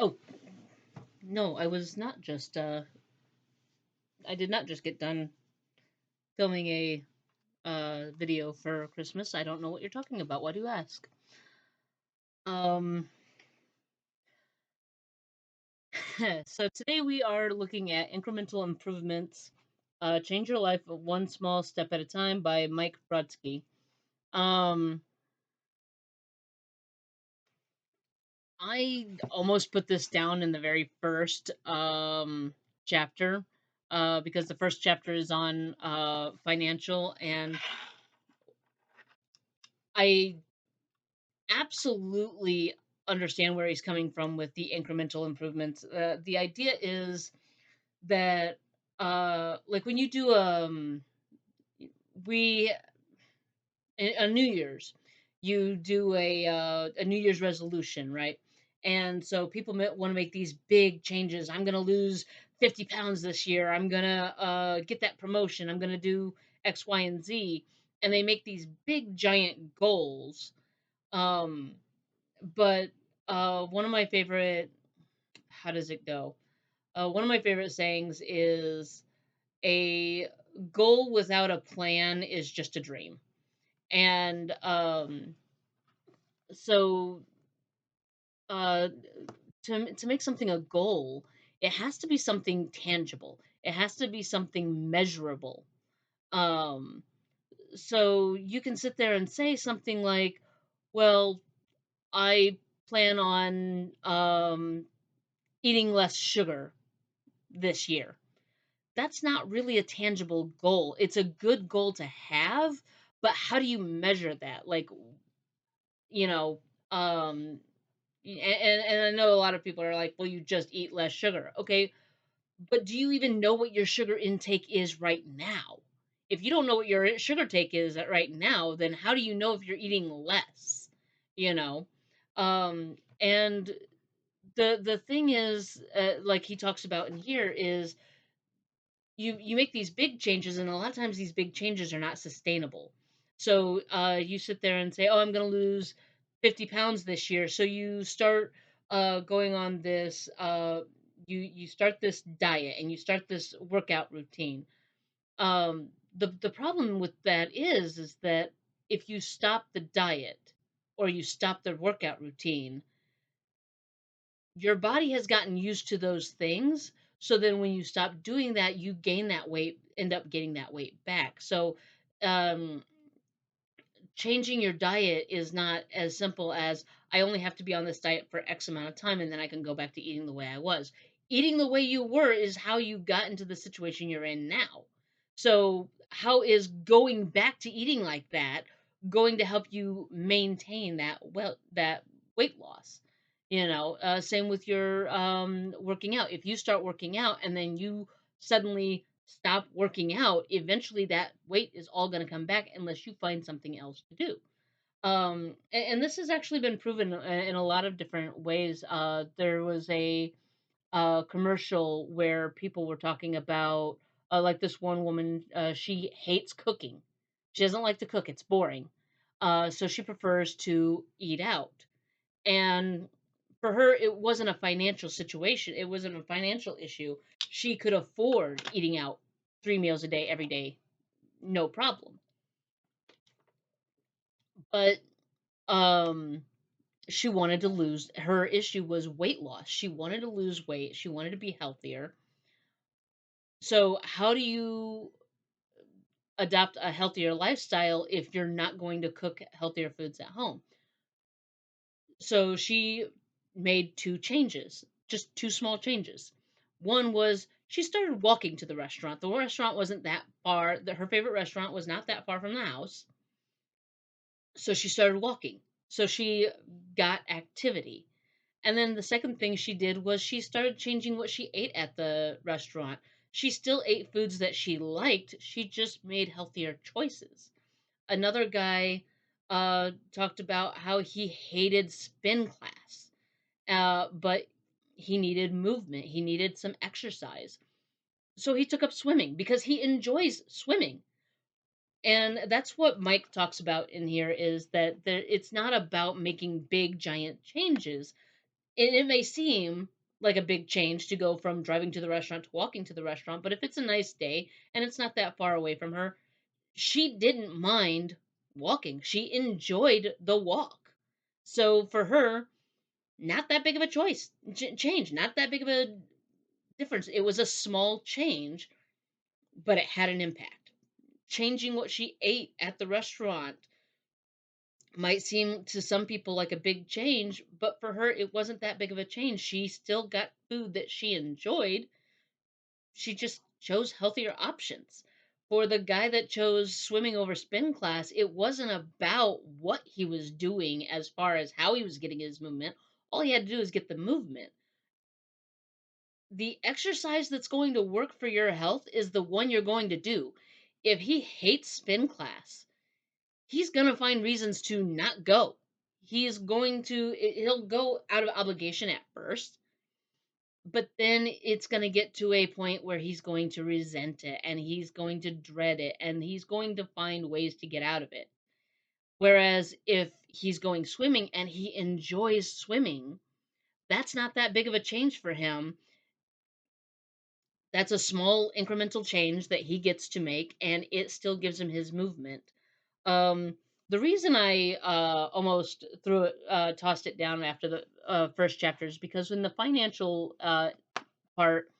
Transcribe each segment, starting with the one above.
Oh, no, I was not just I did not just get done filming a video for Christmas. I don't know what you're talking about. Why do you ask? Um so today we are looking at incremental improvements. Change your life one small step at a time by Mike Brodsky. Um I almost put this down in the very first chapter because the first chapter is on financial, and I absolutely understand where he's coming from with the incremental improvements. The idea is that like when you do we a New Year's, you do a New Year's resolution, right? And so people want to make these big changes. I'm going to lose 50 pounds this year. I'm going to get that promotion. I'm going to do X, Y, and Z. And they make these big, giant goals. Um, but one of my favorite, how does it go? One of my favorite sayings is a goal without a plan is just a dream. And so uh, to make something a goal, it has to be something tangible. It has to be something measurable. Um, so you can sit there and say something like, "Well, I plan on eating less sugar this year." That's not really a tangible goal. It's a good goal to have, but how do you measure that? Like, you know, um, and I know a lot of people are like, well, you just eat less sugar. Okay, but do you even know what your sugar intake is right now? If you don't know what your sugar take is right now, then how do you know if you're eating less? You know, and the thing is, like he talks about in here, is you make these big changes, and a lot of times these big changes are not sustainable. So you sit there and say, oh, I'm going to lose 50 pounds this year. So you start going on this you start this diet, and you start this workout routine. The problem with that is that if you stop the diet or you stop the workout routine, your body has gotten used to those things. So then when you stop doing that, you gain that weight, end up getting that weight back. So um, changing your diet is not as simple as I only have to be on this diet for X amount of time and then I can go back to eating the way I was. Eating the way you were is how you got into the situation you're in now. So, how is going back to eating like that going to help you maintain that weight loss? Same with your working out. If you start working out and then you suddenly stop working out, eventually that weight is all going to come back unless you find something else to do. And this has actually been proven in a lot of different ways. There was a commercial where people were talking about, like this one woman, she hates cooking. She doesn't like to cook, it's boring. So she prefers to eat out. And for her, it wasn't a financial situation, it wasn't a financial issue. She could afford eating out 3 meals a day every day, no problem. But um she wanted to lose, her issue was weight loss. She wanted to lose weight, she wanted to be healthier. So how do you adopt a healthier lifestyle if you're not going to cook healthier foods at home? So she made two changes, just two small changes. One was she started walking to the restaurant. The restaurant wasn't that far. Her favorite restaurant was not that far from the house. So she started walking. So she got activity. And then the second thing she did was she started changing what she ate at the restaurant. She still ate foods that she liked, she just made healthier choices. Another guy talked about how he hated spin class, but he needed movement, he needed some exercise. So he took up swimming because he enjoys swimming. And that's what Mike talks about in here, is that it's not about making big giant changes. it may seem like a big change to go from driving to the restaurant to walking to the restaurant, but if it's a nice day and it's not that far away from her, she didn't mind walking. She enjoyed the walk. So for her, not that big of a change, not that big of a difference. It was a small change, but it had an impact. Changing what she ate at the restaurant might seem to some people like a big change, but for her, it wasn't that big of a change. She still got food that she enjoyed. She just chose healthier options. For the guy that chose swimming over spin class, it wasn't about what he was doing as far as how he was getting his movement. All he had to do was get the movement. The exercise that's going to work for your health is the one you're going to do. If he hates spin class, he's going to find reasons to not go. He'll go out of obligation at first, but then it's going to get to a point where he's going to resent it and he's going to dread it and he's going to find ways to get out of it. Whereas if he's going swimming and he enjoys swimming, that's not that big of a change for him. That's a small incremental change that he gets to make, and it still gives him his movement. Um, the reason I almost tossed it down after the first chapter is because in the financial part,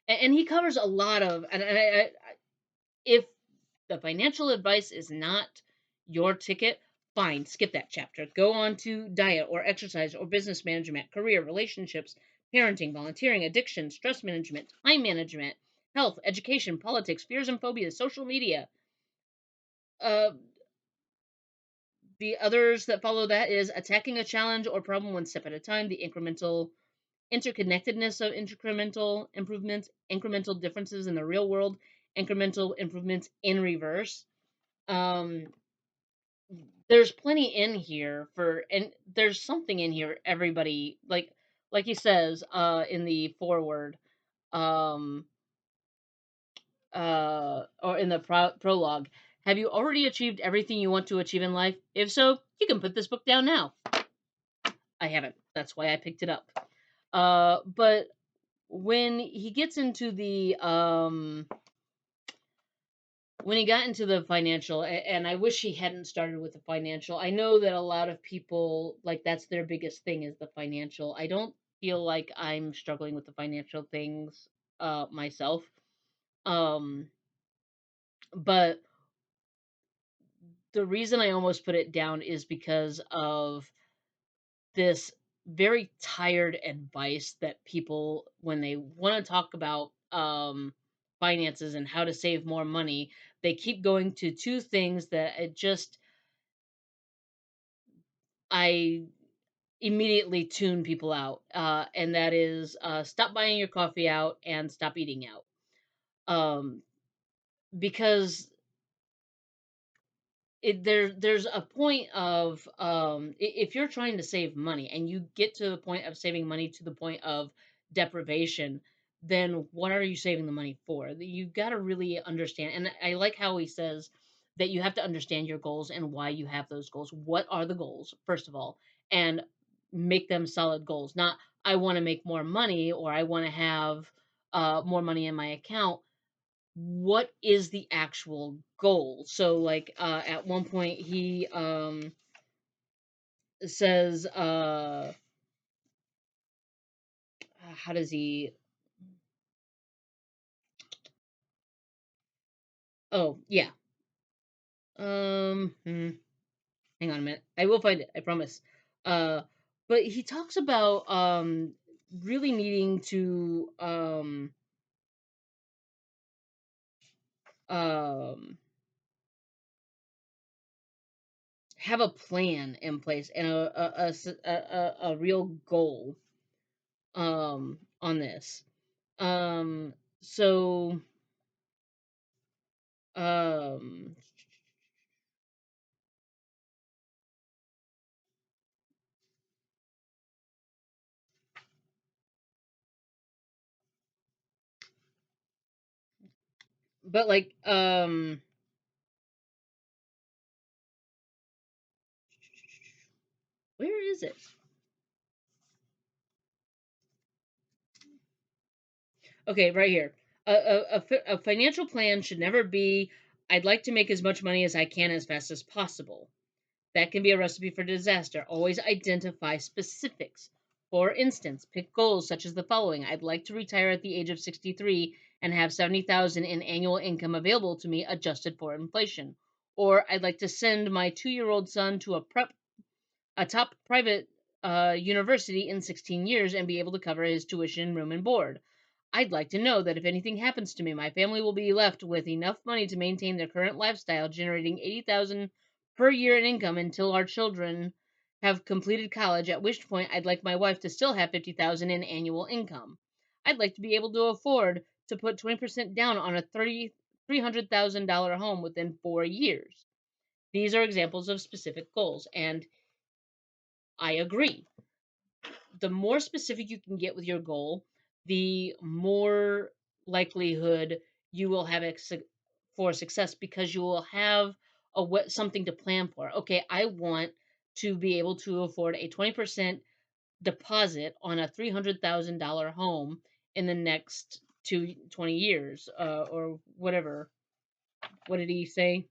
and he covers a lot of, if the financial advice is not your ticket, fine, skip that chapter. Go on to diet or exercise or business management, career, relationships, parenting, volunteering, addiction, stress management, time management, health, education, politics, fears and phobias, social media. Uh, the others that follow that is attacking a challenge or problem one step at a time, the incremental interconnectedness of incremental improvements, incremental differences in the real world, incremental improvements in reverse. Um, there's plenty in here for, and there's something in here everybody like he says in the foreword, um or in the prologue. Have you already achieved everything you want to achieve in life? If so, you can put this book down now. I haven't. That's why I picked it up. But when he gets into the when he got into the financial, and I wish he hadn't started with the financial. I know that a lot of people, like, that's their biggest thing is the financial. I don't feel like I'm struggling with the financial things myself. Um but the reason I almost put it down is because of this very tired advice that people, when they want to talk about finances and how to save more money, they keep going to two things that it just, I immediately tune people out, and that is stop buying your coffee out and stop eating out. Um, because there's a point of, if you're trying to save money and you get to the point of saving money to the point of deprivation, then what are you saving the money for? You got to really understand, and I like how he says that you have to understand your goals and why you have those goals. What are the goals, first of all, and make them solid goals. Not, I want to make more money, or I want to have more money in my account. What is the actual goal? So like at one point he says how does he, oh yeah, hang on a minute, I will find it, I promise. uh but he talks about really needing to um have a plan in place and a real goal on this. um so um but like where is it? Okay, right here. A financial plan should never be, I'd like to make as much money as I can as fast as possible. That can be a recipe for disaster. Always identify specifics. For instance, pick goals such as the following: I'd like to retire at the age of 63 and have 70,000 in annual income available to me adjusted for inflation. Or I'd like to send my 2-year-old son to a top private university in 16 years and be able to cover his tuition, room, and board. I'd like to know that if anything happens to me, my family will be left with enough money to maintain their current lifestyle, generating 80,000 per year in income until our children have completed college, at which point I'd like my wife to still have 50,000 in annual income. I'd like to be able to afford to put 20% down on a $300,000 home within 4 years. These are examples of specific goals, and I agree. The more specific you can get with your goal, the more likelihood you will have for success, because you will have something to plan for. Okay, I want to be able to afford a 20% deposit on a $300,000 home in the next 20 years, or whatever. What did he say?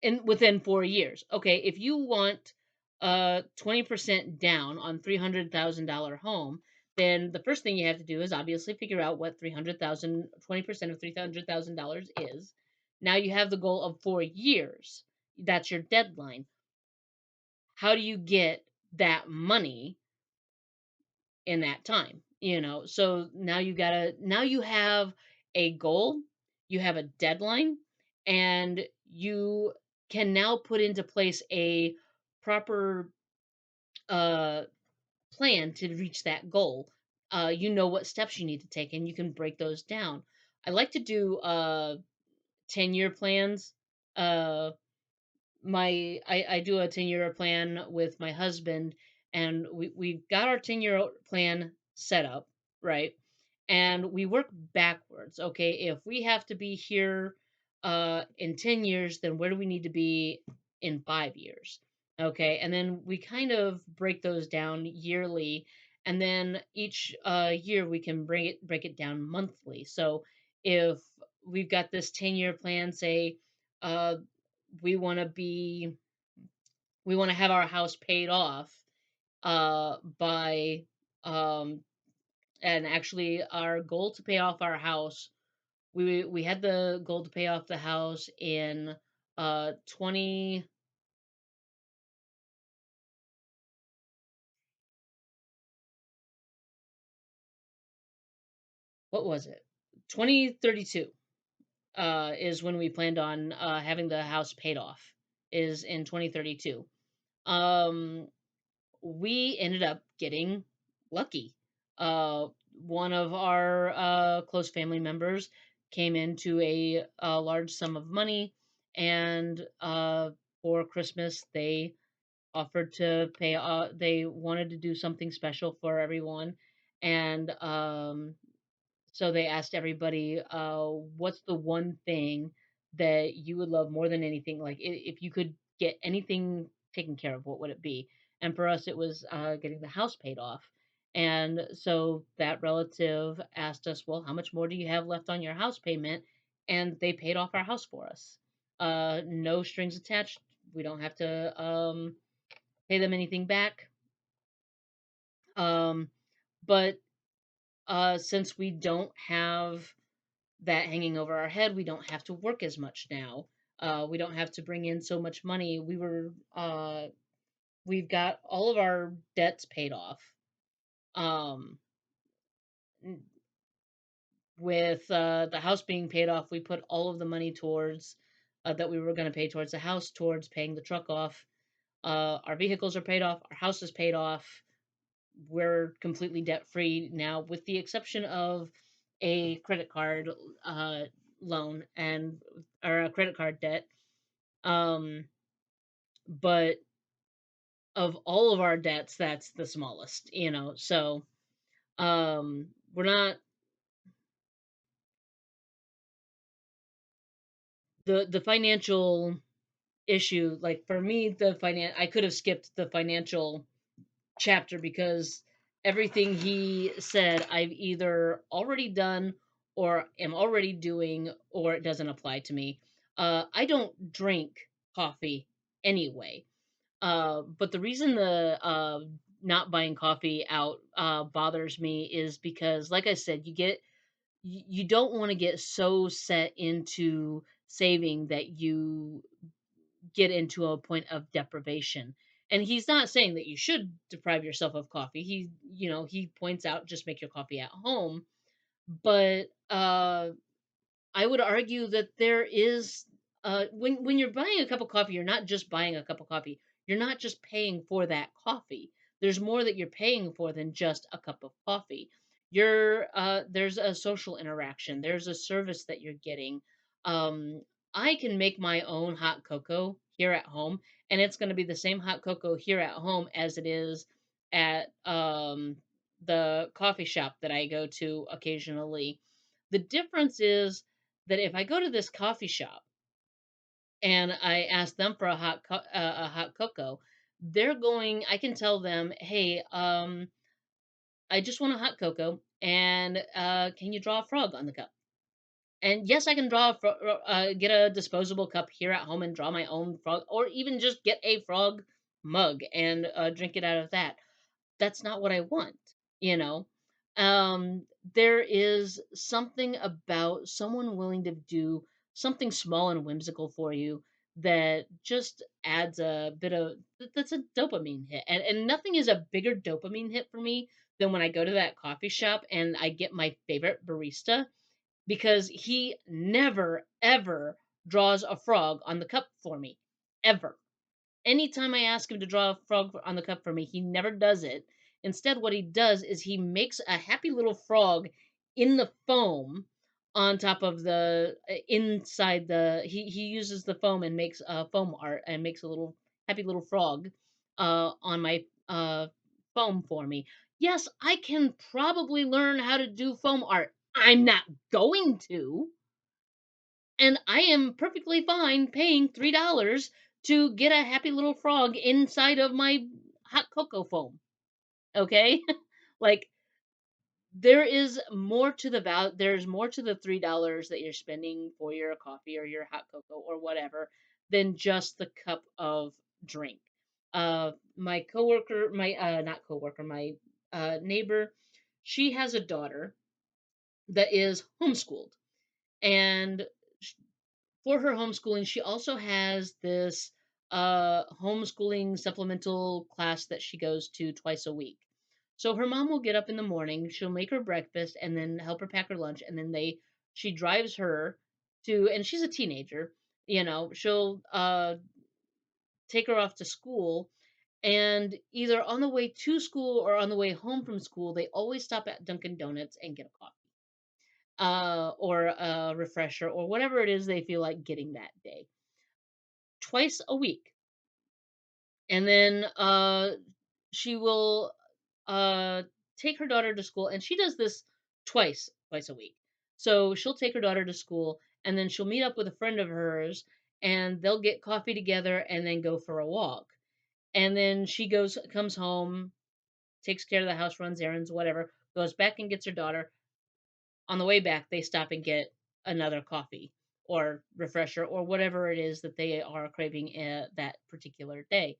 In within 4 years. Okay, if you want 20% down on $300,000 home, then the first thing you have to do is obviously figure out what 300,000 20% of $300,000 is. Now you have the goal of 4 years. That's your deadline. How do you get that money in that time? So now you have a goal, you have a deadline, and you can now put into place a proper uh plan to reach that goal. You know what steps you need to take, and you can break those down. I like to do 10-year plans. uh I do a 10-year plan with my husband, and we've got our 10-year plan set up, right? And we work backwards. Okay, if we have to be here in 10 years, then where do we need to be in 5 years? Okay, and then we kind of break those down yearly, and then each year we can break it down monthly. So if we've got this 10-year plan, say uh we want to be we want to have our house paid off by um and actually our goal to pay off our house, we had the goal to pay off the house in 20, what was it, 2032 is when we planned on having the house paid off, is in 2032. um we ended up getting lucky. One of our close family members came into a large sum of money, and for Christmas they offered to pay. They wanted to do something special for everyone, and so they asked everybody, "What's the one thing that you would love more than anything? Like, if you could get anything taken care of, what would it be?" And for us, it was getting the house paid off. And so that relative asked us, "Well, how much more do you have left on your house payment?" And they paid off our house for us. No strings attached. We don't have to pay them anything back. Um, but since we don't have that hanging over our head, we don't have to work as much now. We don't have to bring in so much money. We've got all of our debts paid off. Um, with the house being paid off, we put all of the money towards that we were going to pay towards the house, towards paying the truck off. Our vehicles are paid off. Our house is paid off. We're completely debt free now, with the exception of a credit card uh, loan and or a credit card debt. Um, but of all of our debts, that's the smallest. So we're not the financial issue. Like for me, I could have skipped the financial chapter because Everything he said, I've either already done or am already doing, or it doesn't apply to me. I don't drink coffee anyway. But the reason the not buying coffee out bothers me is because, like I said, you don't want to get so set into saving that you get into a point of deprivation. And he's not saying that you should deprive yourself of coffee. He points out just make your coffee at home. But I would argue that there is when you're buying a cup of coffee, you're not just buying a cup of coffee. You're not just paying for that coffee. There's more that you're paying for than just a cup of coffee. There's a social interaction. There's a service that you're getting. Um, I can make my own hot cocoa here at home, and it's going to be the same hot cocoa here at home as it is at the coffee shop that I go to occasionally. The difference is that if I go to this coffee shop and I ask them for a hot cocoa, I can tell them, "Hey, I just want a hot cocoa, and can you draw a frog on the cup?" And yes, I can get a disposable cup here at home and draw my own frog, or even just get a frog mug and drink it out of that. That's not what I want, you know? There is something about someone willing to do something small and whimsical for you that just adds a bit of that's a dopamine hit. And nothing is a bigger dopamine hit for me than when I go to that coffee shop and I get my favorite barista, because he never ever draws a frog on the cup for me. Ever. Anytime I ask him to draw a frog on the cup for me, he never does it. Instead, what he does is he makes a happy little frog in the foam on top of the inside the he uses the foam and makes foam art and makes a little happy little frog on my foam for me. Yes, I can probably learn how to do foam art. I'm not going to, and I am perfectly fine paying $3 to get a happy little frog inside of my hot cocoa foam. Okay? Like, there's more to the $3 that you're spending for your coffee or your hot cocoa or whatever than just the cup of drink. My coworker, my not coworker, my neighbor, she has a daughter that is homeschooled, and for her homeschooling, she also has this homeschooling supplemental class that she goes to twice a week. So her mom will get up in the morning, she'll make her breakfast and then help her pack her lunch, and then she drives her and she's a teenager, she'll take her off to school, and either on the way to school or on the way home from school, they always stop at Dunkin' Donuts and get a coffee. Or a refresher or whatever it is they feel like getting that day, twice a week. And then she will uh, take her daughter to school, and she does this twice a week. So she'll take her daughter to school, and then she'll meet up with a friend of hers, and they'll get coffee together and then go for a walk. And then comes home, takes care of the house, runs errands, whatever, goes back and gets her daughter. On the way back, they stop and get another coffee or refresher or whatever it is that they are craving that particular day.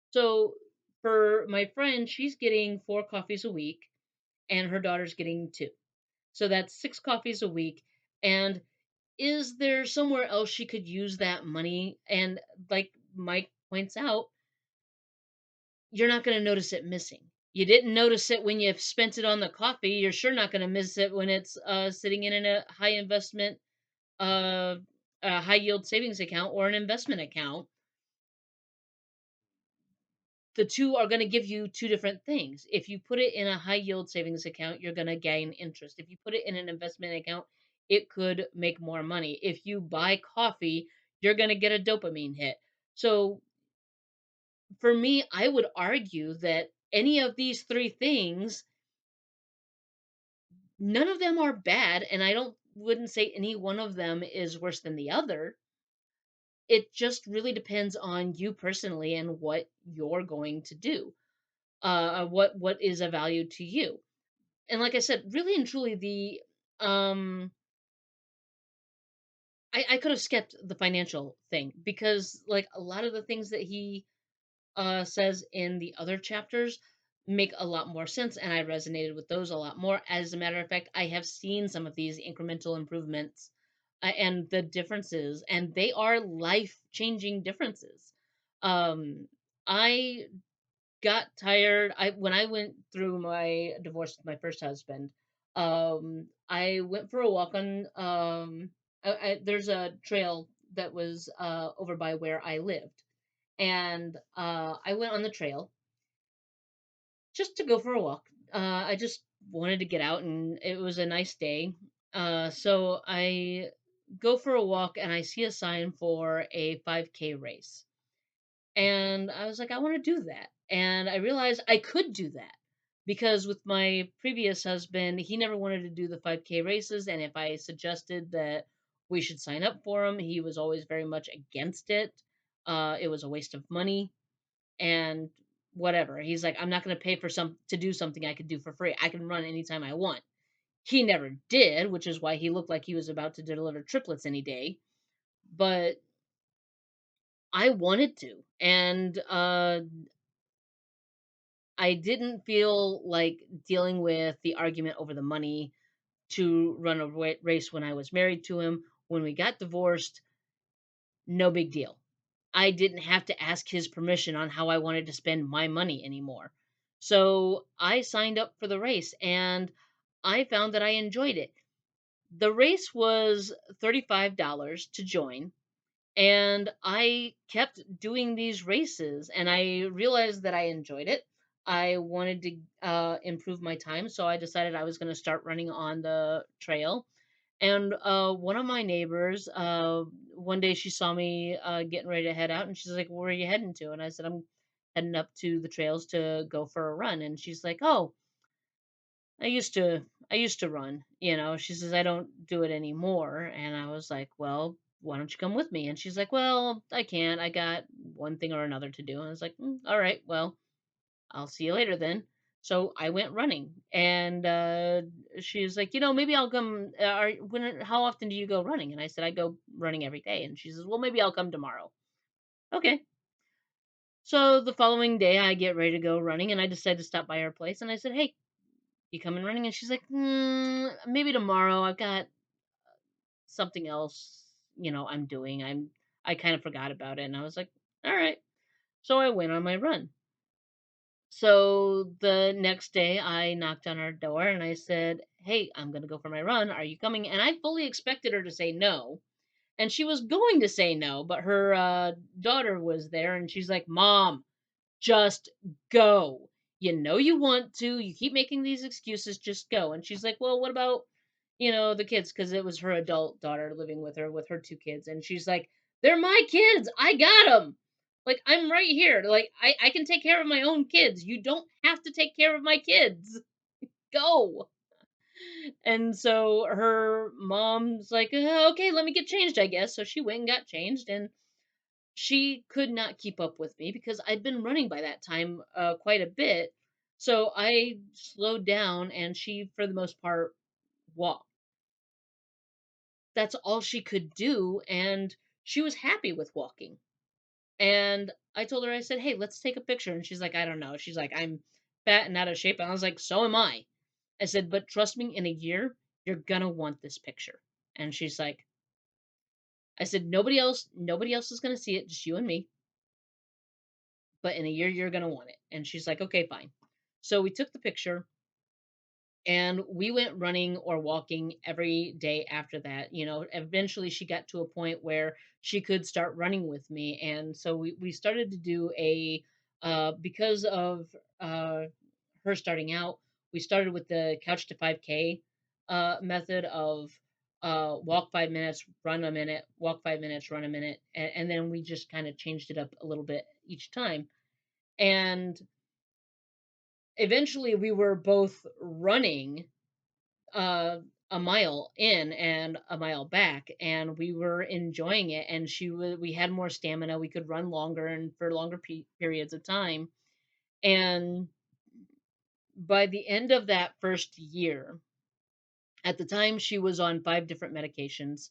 So for my friend, she's getting 4 coffees a week, and her daughter's getting 2. So that's 6 coffees a week. And is there somewhere else she could use that money? And like Mike points out, you're not going to notice it missing. You didn't notice it when you spent it on the coffee. You're sure not going to miss it when it's sitting in a high investment, uh, a high yield savings account or an investment account. The two are going to give you two different things. If you put it in a high yield savings account, you're going to gain interest. If you put it in an investment account, it could make more money. If you buy coffee, you're going to get a dopamine hit. So for me, I would argue that any of these three things, none of them are bad, and I don't wouldn't say any one of them is worse than the other. It just really depends on you personally and what you're going to do. what is a value to you. And like I said, really and truly, the um I could have skipped the financial thing, because like a lot of the things that he says in the other chapters make a lot more sense, and I resonated with those a lot more. As a matter of fact, I have seen some of these incremental improvements, and the differences, and they are life changing differences. Um, I got tired. I When I went through my divorce with my first husband, I went for a walk on there's a trail that was over by where I lived, and I went on the trail just to go for a walk. I just wanted to get out, and it was a nice day. So I go for a walk, and I see a sign for a 5K race. And I was like, I want to do that. And I realized I could do that, because with my previous husband, he never wanted to do the 5K races. And if I suggested that we should sign up for them, he was always very much against it. It was a waste of money and whatever. He's like, I'm not going to pay for some to do something I could do for free. I can run anytime I want. He never did, which is why he looked like he was about to deliver triplets any day. But I wanted to, and I didn't feel like dealing with the argument over the money to run a race when I was married to him. When we got divorced, no big deal. I didn't have to ask his permission on how I wanted to spend my money anymore. So I signed up for the race, and I found that I enjoyed it. The race was $35 to join, and I kept doing these races, and I realized that I enjoyed it. I wanted to improve my time, so I decided I was going to start running on the trail. And one of my neighbors, one day she saw me getting ready to head out, and she's like, "Where are you heading to?" And I said, "I'm heading up to the trails to go for a run." And she's like, "Oh, I used to run, you know." She says, "I don't do it anymore." And I was like, "Well, why don't you come with me?" And she's like, "Well, I can't. I got one thing or another to do." And I was like, "All right, well, I'll see you later then." So I went running, and she was like, "Maybe I'll come. How often do you go running?" And I said, "I go running every day." And she says, "Well, maybe I'll come tomorrow." Okay. So the following day, I get ready to go running, and I decide to stop by her place. And I said, "Hey, you coming running?" And she's like, "Maybe tomorrow. I've got something else, I'm doing. I kind of forgot about it." And I was like, "All right." So I went on my run. So the next day, I knocked on her door and I said, "Hey, I'm going to go for my run. Are you coming?" And I fully expected her to say no. And she was going to say no, but her daughter was there, and she's like, "Mom, just go. You know you want to. You keep making these excuses. Just go." And she's like, "Well, what about, the kids?" Because it was her adult daughter living with her with her two kids. And she's like, "They're my kids. I got them. Like, I'm right here. Like, I can take care of my own kids. You don't have to take care of my kids. Go." And so her mom's like, Okay, let me get changed, I guess." So she went and got changed, and she could not keep up with me because I'd been running by that time quite a bit. So I slowed down, and she, for the most part, walked. That's all she could do, and she was happy with walking. And I told her, I said, "Hey, let's take a picture." And she's like, "I don't know." She's like, "I'm fat and out of shape." And I was like, "So am I." I said, "But trust me, in a year, you're gonna want this picture." And she's like, I said, nobody else is gonna see it, just you and me. But in a year, you're gonna want it." And she's like, "Okay, fine." So we took the picture, and we went running or walking every day after that. Eventually she got to a point where she could start running with me. And so we started to do because of her starting out, we started with the couch to 5K method of walk 5 minutes, run a minute, walk 5 minutes, run a minute. And then we just kind of changed it up a little bit each time. And eventually we were both running uh, a mile in and a mile back, and we were enjoying it. And we had more stamina, we could run longer and for longer periods of time. And By the end of that first year, at the time she was on 5 different medications.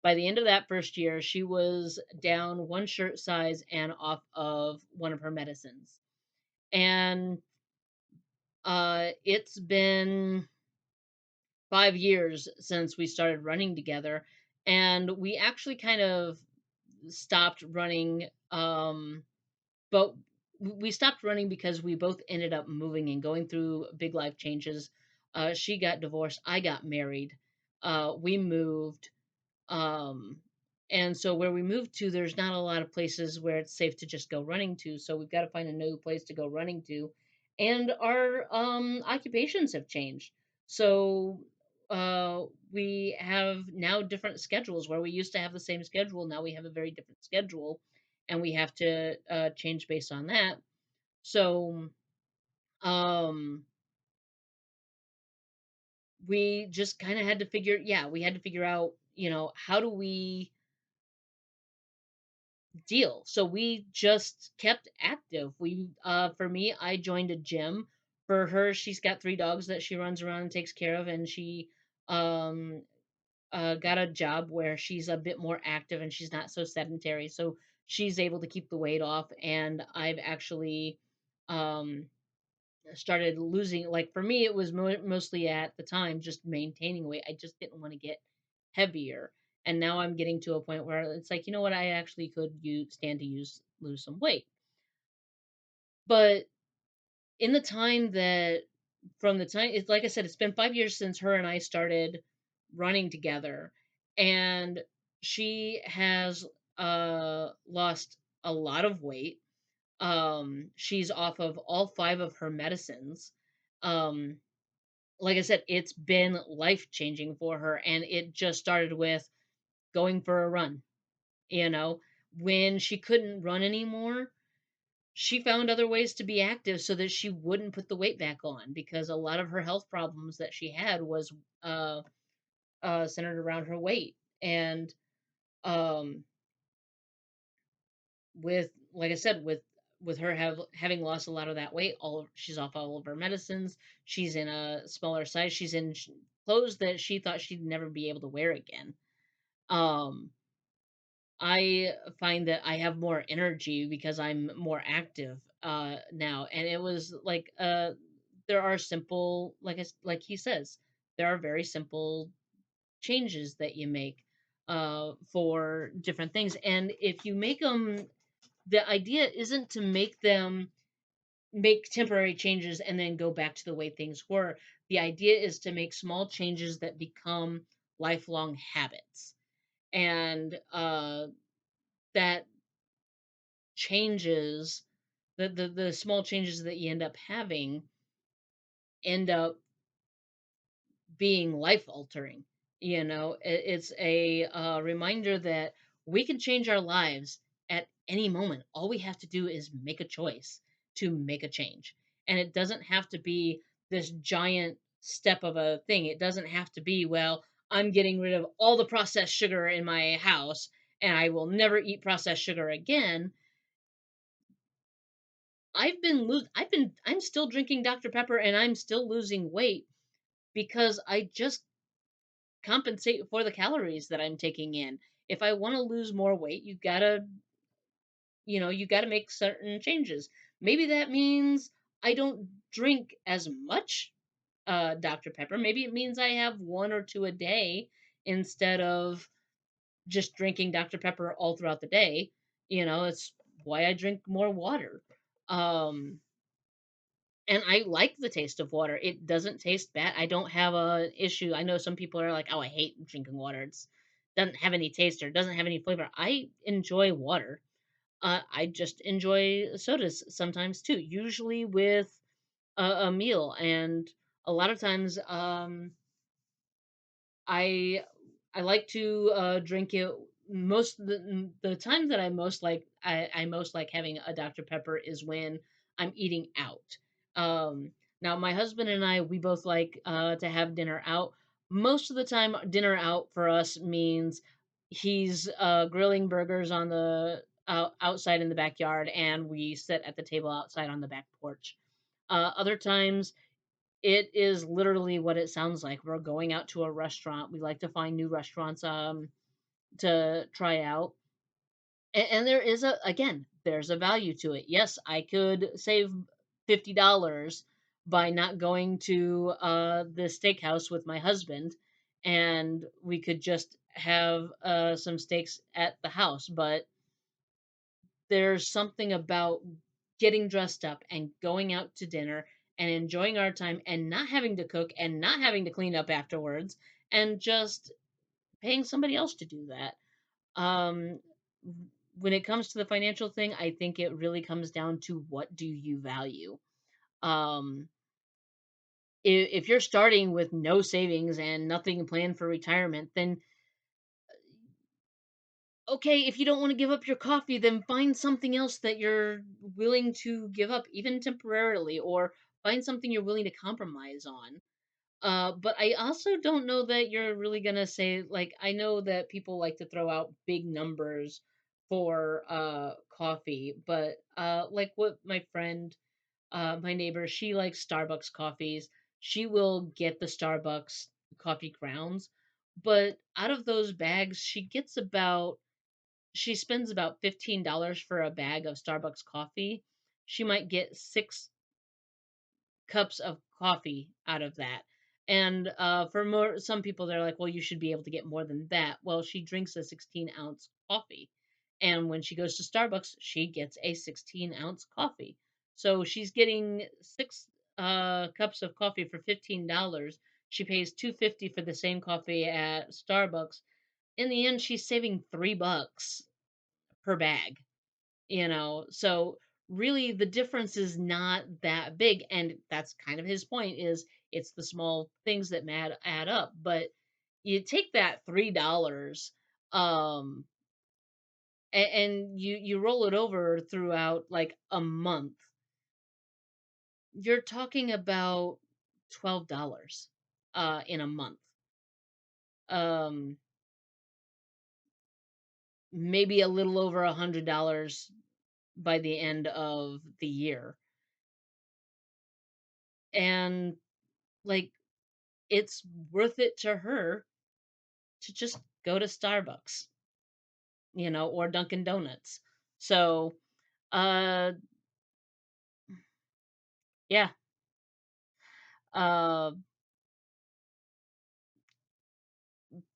By the end of that first year, she was down one shirt size and off of one of her medicines. And it's been 5 years since we started running together. And we actually kind of stopped running. But we stopped running because we both ended up moving and going through big life changes. She got divorced. I got married. We moved. Um, and so where we moved to, there's not a lot of places where it's safe to just go running to. So we've got to find a new place to go running to. And our occupations have changed. So we have now different schedules where we used to have the same schedule. Now we have a very different schedule and we have to change based on that. So um, we just kind of had to figure, yeah, we had to figure out, how do we deal. So we just kept active. For me, I joined a gym. For her, she's got 3 dogs that she runs around and takes care of, and she um, got a job where she's a bit more active and she's not so sedentary. So she's able to keep the weight off, and I've actually um, started losing. Like for me, it was mostly at the time just maintaining weight. I just didn't want to get heavier, and now I'm getting to a point where it's like, you know what, I actually could stand to use lose some weight. But in the time that from the time it's like I said, it's been 5 years since her and I started running together, and she has lost a lot of weight. She's off of all 5 of her medicines. Um, like I said, it's been life changing for her, and it just started with going for a run. You know, when she couldn't run anymore, she found other ways to be active so that she wouldn't put the weight back on, because a lot of her health problems that she had was uh, centered around her weight. And um, with, like I said, with her having lost a lot of that weight, she's off all of her medicines. She's in a smaller size. She's in clothes that she thought she'd never be able to wear again. Um, I find that I have more energy because I'm more active now, and it was like there are simple, like he says, there are very simple changes that you make for different things, and if you make them, the idea isn't to make temporary changes and then go back to the way things were. The idea is to make small changes that become lifelong habits, and that changes, the small changes that you end up having end up being life altering. It's a reminder that we can change our lives at any moment. All we have to do is make a choice to make a change, and it doesn't have to be this giant step of a thing. It doesn't have to be, well, I'm getting rid of all the processed sugar in my house and I will never eat processed sugar again. I'm still drinking Dr. Pepper and I'm still losing weight because I just compensate for the calories that I'm taking in. If I want to lose more weight, you got to make certain changes. Maybe that means I don't drink as much Dr. Pepper. Maybe it means I have one or two a day instead of just drinking Dr. Pepper all throughout the day. It's why I drink more water. Um, and I like the taste of water. It doesn't taste bad. I don't have a issue. I know some people are like, "Oh, I hate drinking water. It's doesn't have any taste or doesn't have any flavor." I enjoy water. I just enjoy sodas sometimes too. Usually with a meal, and a lot of times, I I like to drink it. Most the time that I most like having a Dr. Pepper is when I'm eating out. Now my husband and I, we both like to have dinner out. Most of the time, dinner out for us means he's grilling burgers on the outside in the backyard, and we sit at the table outside on the back porch. Other times it is literally what it sounds like. We're going out to a restaurant. We like to find new restaurants to try out. And there is a again, there's a value to it. Yes, I could save $50 by not going to the steakhouse with my husband, and we could just have some steaks at the house. But there's something about getting dressed up and going out to dinner and enjoying our time and not having to cook and not having to clean up afterwards and just paying somebody else to do that. Um, when it comes to the financial thing, I think it really comes down to what do you value. Um, if you're starting with no savings and nothing planned for retirement, then okay, if you don't want to give up your coffee, then find something else that you're willing to give up, even temporarily, or find something you're willing to compromise on. But I also don't know that you're really gonna say, like, I know that people like to throw out big numbers for coffee, but like what my friend, my neighbor, she likes Starbucks coffees. She will get the Starbucks coffee grounds, but out of those bags, she spends about $15 for a bag of Starbucks coffee. She might get 6 cups of coffee out of that. And for some people, they're like, well, you should be able to get more than that. Well, she drinks a 16-ounce coffee. And when she goes to Starbucks, she gets a 16-ounce coffee. So she's getting 6 cups of coffee for $15. She pays $2.50 for the same coffee at Starbucks. In the end, she's saving $3 per bag, so really the difference is not that big, and that's kind of his point, is it's the small things that add up. But you take that $3, um and you roll it over throughout like a month, you're talking about $12 in a month, um maybe a little over $100 by the end of the year. And like, it's worth it to her to just go to Starbucks, or Dunkin' Donuts. So, uh, yeah. Uh,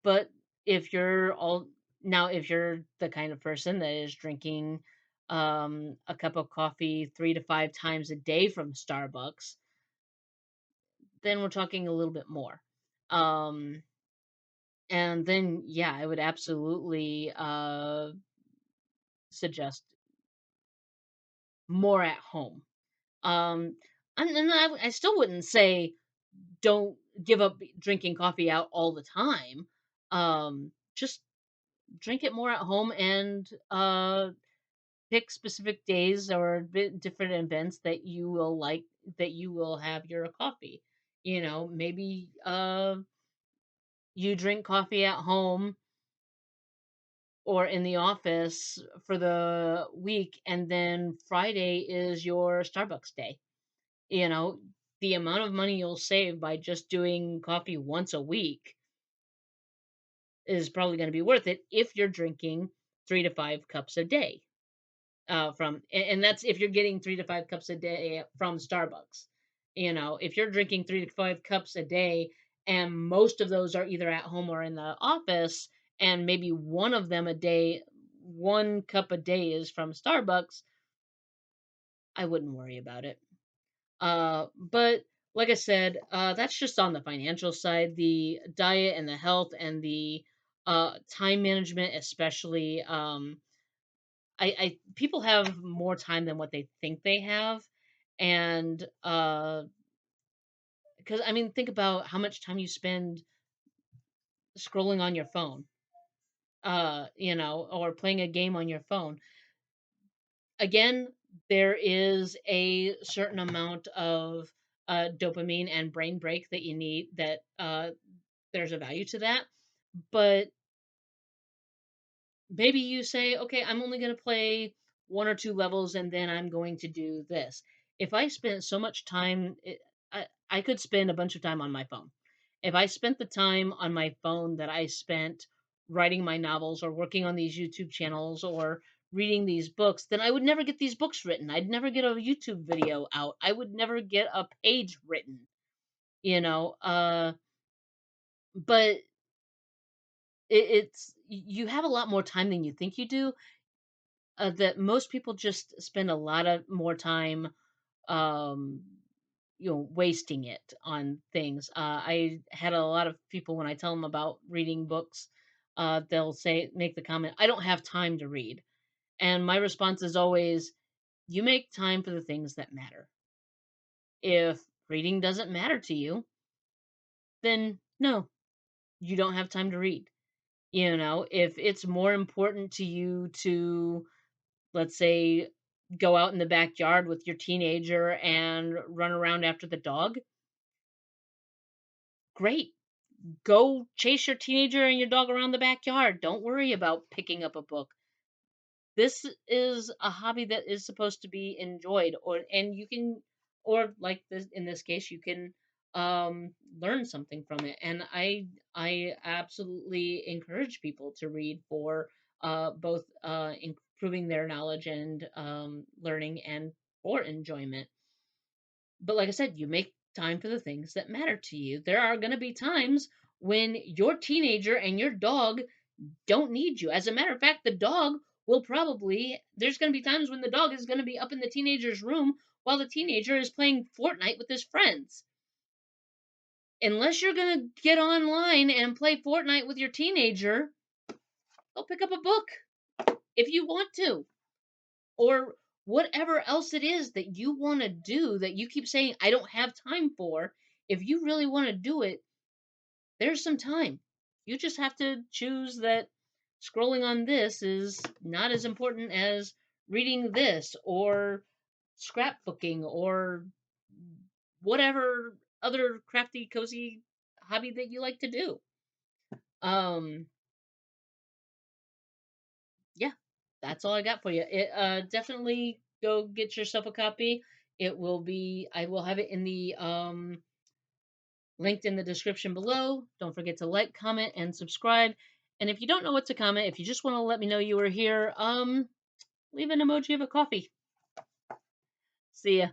but if you're all if you're the kind of person that is drinking a cup of coffee 3 to 5 times a day from Starbucks, then we're talking a little bit more. Um, and then, yeah, I would absolutely suggest more at home. Um, and I still wouldn't say don't give up drinking coffee out all the time. Just drink it more at home, and pick specific days or different events that you will like, that you will have your coffee. Maybe you drink coffee at home or in the office for the week, and then Friday is your Starbucks day. You know, the amount of money you'll save by just doing coffee once a week is probably going to be worth it if you're drinking 3 to 5 cups a day. And that's if you're getting 3 to 5 cups a day from Starbucks. If you're drinking 3 to 5 cups a day, and most of those are either at home or in the office, and maybe one of them a day, 1 cup a day is from Starbucks, I wouldn't worry about it. But like I said, that's just on the financial side. The diet and the health and the time management, especially. I people have more time than what they think they have, and because I mean, think about how much time you spend scrolling on your phone, or playing a game on your phone. Again, there is a certain amount of dopamine and brain break that you need, that there's a value to that. But maybe you say, okay, I'm only going to play 1 or 2 levels, and then I'm going to do this. If I spent so much time I could spend a bunch of time on my phone. If I spent the time on my phone that I spent writing my novels or working on these YouTube channels or reading these books, then I would never get these books written. I'd never get a YouTube video out. I would never get a page written, you know. But it's you have a lot more time than you think you do. That most people just spend a lot of more time um wasting it on things. I had a lot of people when I tell them about reading books, they'll say make the comment, I don't have time to read. And my response is always, you make time for the things that matter. If reading doesn't matter to you, then no, you don't have time to read. If it's more important to you to, let's say, go out in the backyard with your teenager and run around after the dog, great. Go chase your teenager and your dog around the backyard. Don't worry about picking up a book. This is a hobby that is supposed to be enjoyed, or like this in this case, you can learn something from it. And I absolutely encourage people to read for both improving their knowledge and learning, and for enjoyment. But like I said, you make time for the things that matter to you. There are going to be times when your teenager and your dog don't need you. As a matter of fact, there's going to be times when the dog is going to be up in the teenager's room while the teenager is playing Fortnite with his friends. Unless you're going to get online and play Fortnite with your teenager, go pick up a book if you want to. Or whatever else it is that you want to do that you keep saying, I don't have time for. If you really want to do it, there's some time. You just have to choose that scrolling on this is not as important as reading this, or scrapbooking, or whatever other crafty, cozy hobby that you like to do. Um, yeah, that's all I got for you. Definitely go get yourself a copy. I will have it in the linked in the description below. Don't forget to like, comment, and subscribe. And if you don't know what to comment, if you just want to let me know you were here, leave an emoji of a coffee. See ya.